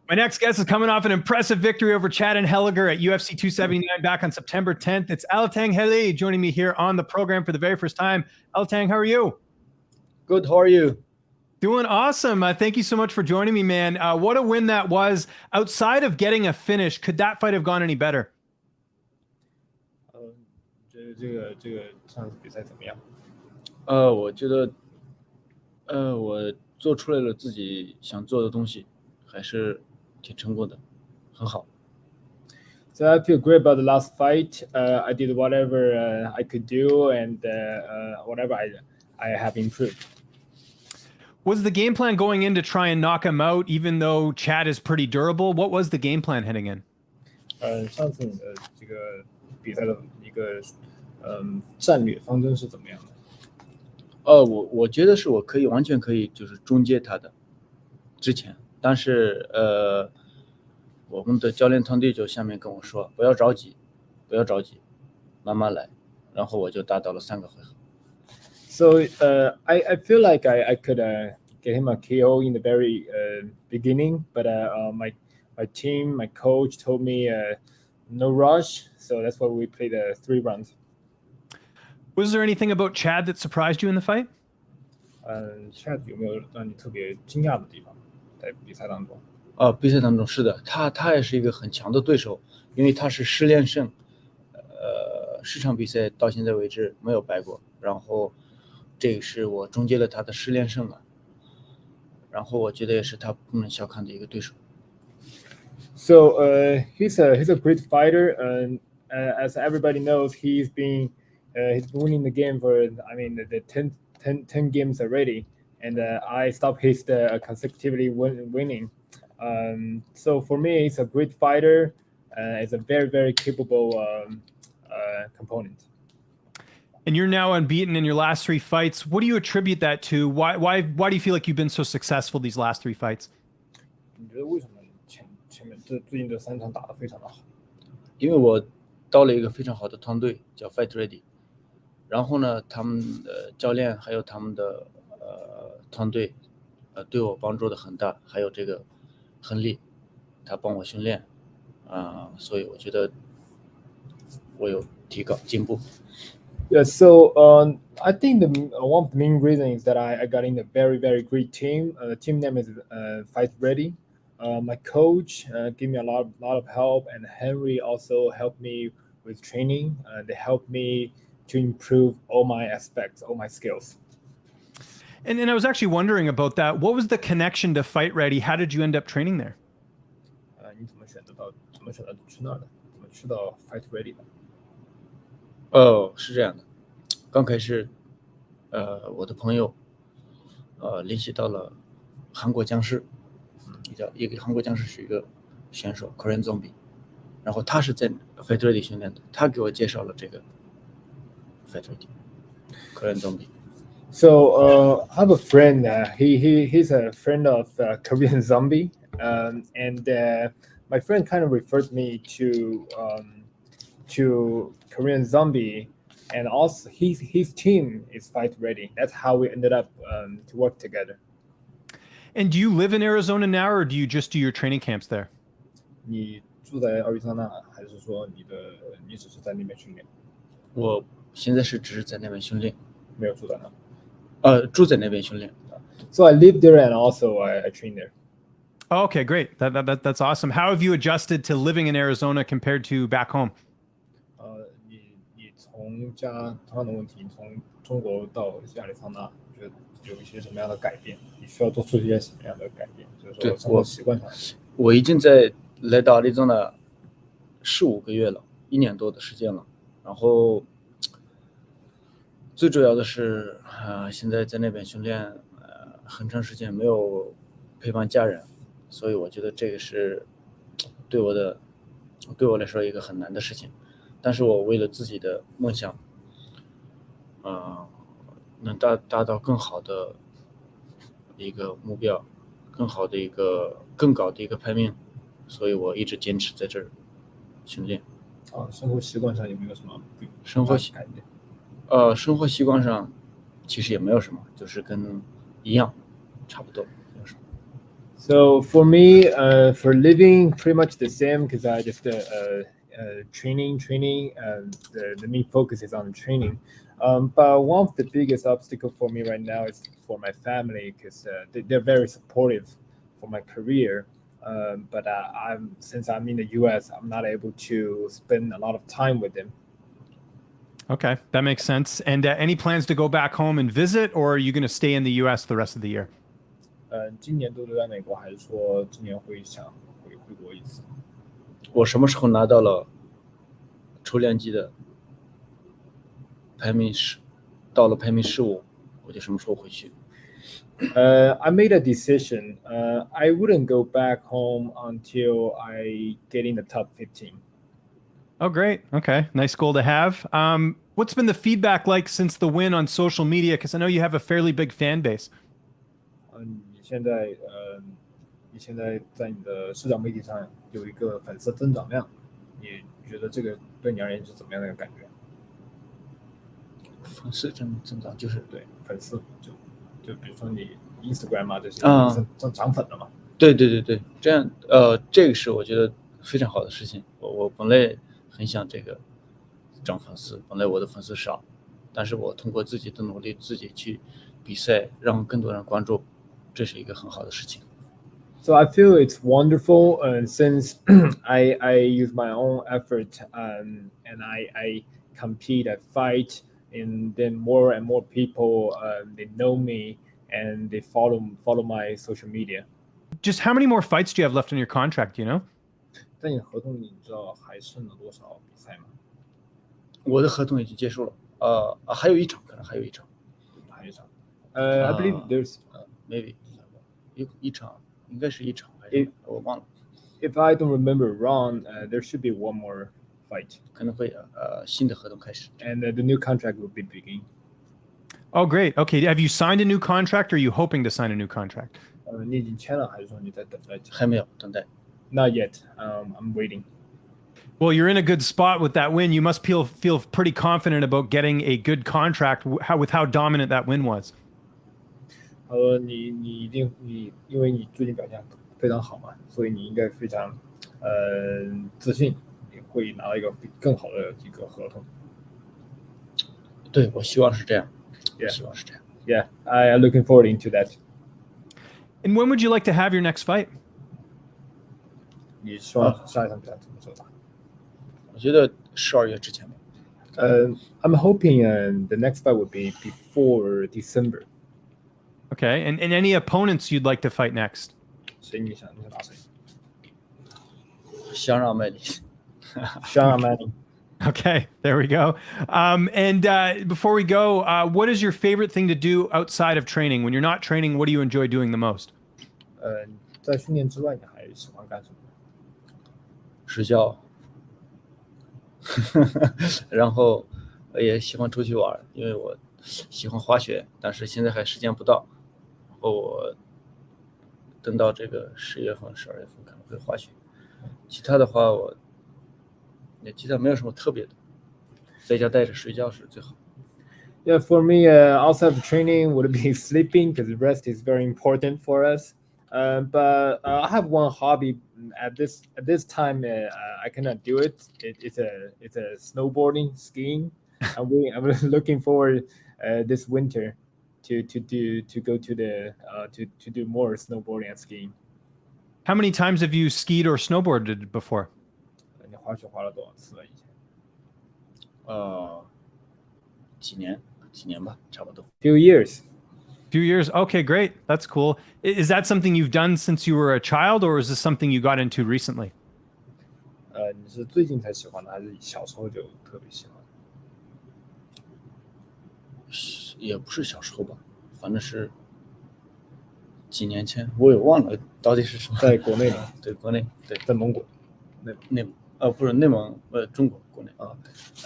My next guest is coming off an impressive victory over Chad Anheliger at UFC 279 back on September 10th. It's Alateng Heili joining me here on the program for the very first time. Alateng, how are you? Good. How are you? Doing awesome. Thank you so much for joining me, man. What a win that was. Outside of getting a finish, could that fight have gone any better? 这个上次比赛怎么样？我觉得，我做出来了自己想做的东西，还是挺成功的，很好。So I feel great about the last fight. I did whatever I could do, and whatever I have improved. Was the game plan going in to try and knock him out, even though Chad is pretty durable? What was the game plan heading in? 上次你的这个比赛的一个战略方针是怎么样的？我觉得是我完全可以就是终结他的之前，但是我们的教练团队就下面跟我说不要着急，慢慢来，然后我就达到了3个回合。So I feel like I could get him a KO in the very beginning, but my team, my coach told me no rush, so that's why we played 3 rounds. Was there anything about Chad that surprised you in the fight? Chad 有没有让你特别惊讶的地方在比赛当中？比赛当中是的，他也是一个很强的对手，因为他是10连胜，10场比赛到现在为止没有败过，然后这个是我终结了他的10连胜了，然后我觉得也是他不能小看的一个对手。So he's a great fighter, and as everybody knows, he's been winning the game for the 10 games already, and I stopped his consecutively winning. So for me, he's a great fighter. He's a very, very capable component. And you're now unbeaten in your last 3 fights. What do you attribute that to? Why do you feel like you've been so successful these last 3 fights? 你觉得为什么前面最近这3场打得非常的好？因为我到了一个非常好的团队，叫 Fight Ready。然后呢，他们的教练还有他们的团队，对我帮助的很大，还有这个亨利，他帮我训练，所以我觉得我有进步。Yeah, so I think one of the main reasons is that I got in a very, very great team. The team name is Fight Ready. My coach gave me a lot of help, and Henry also helped me with training. They helped me to improve all my aspects, all my skills. And I was actually wondering about that. What was the connection to Fight Ready? How did you end up training there? 你怎么选择去那儿的？怎么去到 Fight Ready 的？是这样的，刚开始，我的朋友，联系到了韩国僵尸，一个韩国僵尸是一个选手 Korean Zombie， 然后他是在 Fight Ready 训练的，他给我介绍了这个 Fight Ready Korean Zombie。So I have a friend. He's a friend of Korean Zombie, and my friend kind of referred me to Korean Zombie, and also his team is Fight Ready. That's how we ended up to work together. And do you live in Arizona now, or do you just do your training camps there? 你住在阿里桑那，还是说你只是在那边训练？我现在只是在那边训练，没有住在那。住在那边训练。So I live there and also I train there. Oh, okay, great. That's awesome. How have you adjusted to living in Arizona compared to back home? 你从同样的问题，从中国到亚利桑那，觉得有一些什么样的改变？你需要做出一些什么样的改变？就是说生活习惯上。我已经来到亚利桑那4-5个月了，1年多的时间了，然后。最主要的是，现在在那边训练，很长时间没有陪伴家人，所以我觉得这个是对我来说一个很难的事情。但是我为了自己的梦想，能达到更好的一个目标，更高的一个排名，所以我一直坚持在这儿训练。生活习惯上有没有什么改变？生活习惯上其实也没有什么，就是跟一样，差不多没有什么。So for me, for living, pretty much the same because I just training. The main focus is on training. But one of the biggest obstacle for me right now is for my family because they're very supportive for my career. But since I'm in the U.S., I'm not able to spend a lot of time with them. Okay, that makes sense. And any plans to go back home and visit, or are you going to stay in the U.S. the rest of the year? 今年都留在美国，还是说今年会想回国一次？我什么时候拿到了抽练机的排名到了排名15，我就什么时候回去。I made a decision. I wouldn't go back home until I get in the top 15. Oh, great. Okay, nice goal to have. What's been the feedback like since the win on social media? Because I know you have a fairly big fan base. 你现在在你的社交媒体上有一个粉丝增长量，你觉得这个对你而言是怎么样的一个感觉？粉丝增长就是对粉丝就比如说你 Instagram 啊这些涨粉了嘛？对，这样这个是我觉得非常好的事情。我本来很想这个涨粉丝，本来我的粉丝少，但是我通过自己的努力，自己去比赛，让更多人关注，这是一个很好的事情。So I feel it's wonderful, and since I use my own effort and I compete, I fight, and then more and more people they know me and they follow my social media. Just how many more fights do you have left on your contract? Do you know? 在你合同里，你知道还剩了多少比赛吗？我的合同已经结束了，还有一场，可能还有一场。还有一场。I believe there's maybe 一场，应该是一场还是我忘了。If I don't remember wrong, there should be one more fight. 可能会新的合同开始。And the new contract will be beginning. Oh, great. Okay, have you signed a new contract, or are you hoping to sign a new contract? 你已经签了，还是说你在等待？还没有等待。Not yet. I'm waiting. Well, you're in a good spot with that win. You must feel pretty confident about getting a good contract with how dominant that win was. 你因为你最近表现非常好嘛，所以你应该非常自信，你会拿到一个更好的一个合同。对，我希望是这样。Yeah. 希望是这样。Yeah, I am looking forward into that. And when would you like to have your next fight? 你说下一场比赛怎么做的？我觉得12月之前吧。I'm hoping the next fight would be before December. Okay, and any opponents you'd like to fight next? 谁你想打谁？香让麦里。Sean Manning. Okay, there we go. And before we go, what is your favorite thing to do outside of training? When you're not training, what do you enjoy doing the most? 在训练之外，你还喜欢干什么？睡觉。然后也喜欢出去玩，因为我喜欢滑雪，但是现在还时间不到。然后我等到这个10月份、12月份可能会滑雪。其他的话，我也记得没有什么特别的，在家待着睡觉是最好。Yeah, for me, outside of training would be sleeping because rest is very important for us. But I have one hobby at this time. I cannot do it. It's a snowboarding, skiing. I'm looking forward this winter to go to the to do more snowboarding and skiing. How many times have you skied or snowboarded before? 你滑雪滑了多少次了？以前？几年吧，差不多。Few years. Few years. Okay, great. That's cool. Is that something you've done since you were a child, or is this something you got into recently? 你是最近才喜欢的，还是小时候就特别喜欢？也不是小时候吧，反正是几年前，我也忘了到底是什么。在国内的，对，国内，对，在蒙古，内蒙，不是内蒙，中国国内。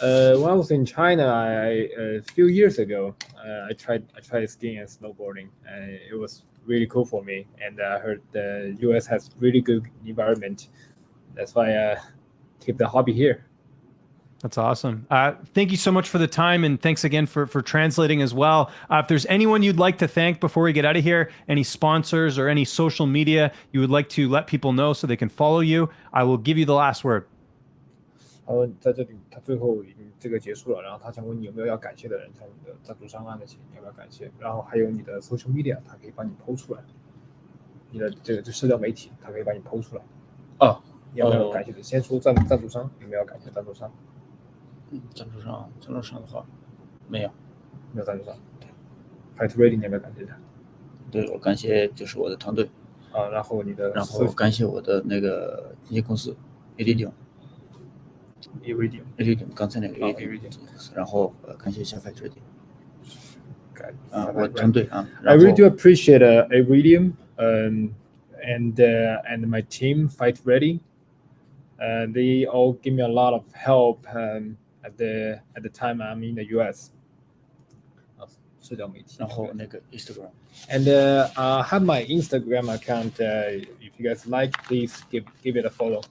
When I was in China, a few years ago, I tried skiing and snowboarding, and it was really cool for me. And I heard the U.S. has really good environment. That's why I keep the hobby here. That's awesome. Thank you so much for the time, and thanks again for translating as well. If there's anyone you'd like to thank before we get out of here, any sponsors or any social media you would like to let people know so they can follow you, I will give you the last word. 在这里他最后已经这个结束了，然后他想问你有没有要感谢的人，像你的赞助商啊那些，你要不要感谢？然后还有你的 social media， 他可以帮你 PO 出来，你的这个社交媒体，他可以帮你 PO 出来。你有没有感谢的？先说赞助商，有没有感谢赞助商？赞助商的话，没有赞助商。Fight Ready 你有没有感谢他？对，我感谢就是我的团队然后感谢我的那个经纪公司 Iridium， 刚才那个 Iridium， 然后感谢一下 Fight Ready。我团队I really do appreciate Iridium and my team Fight Ready. They all give me a lot of help at the time I'm in the US. 社交媒体，然后那个 Instagram. And I have my Instagram account. If you guys like, please give it a follow.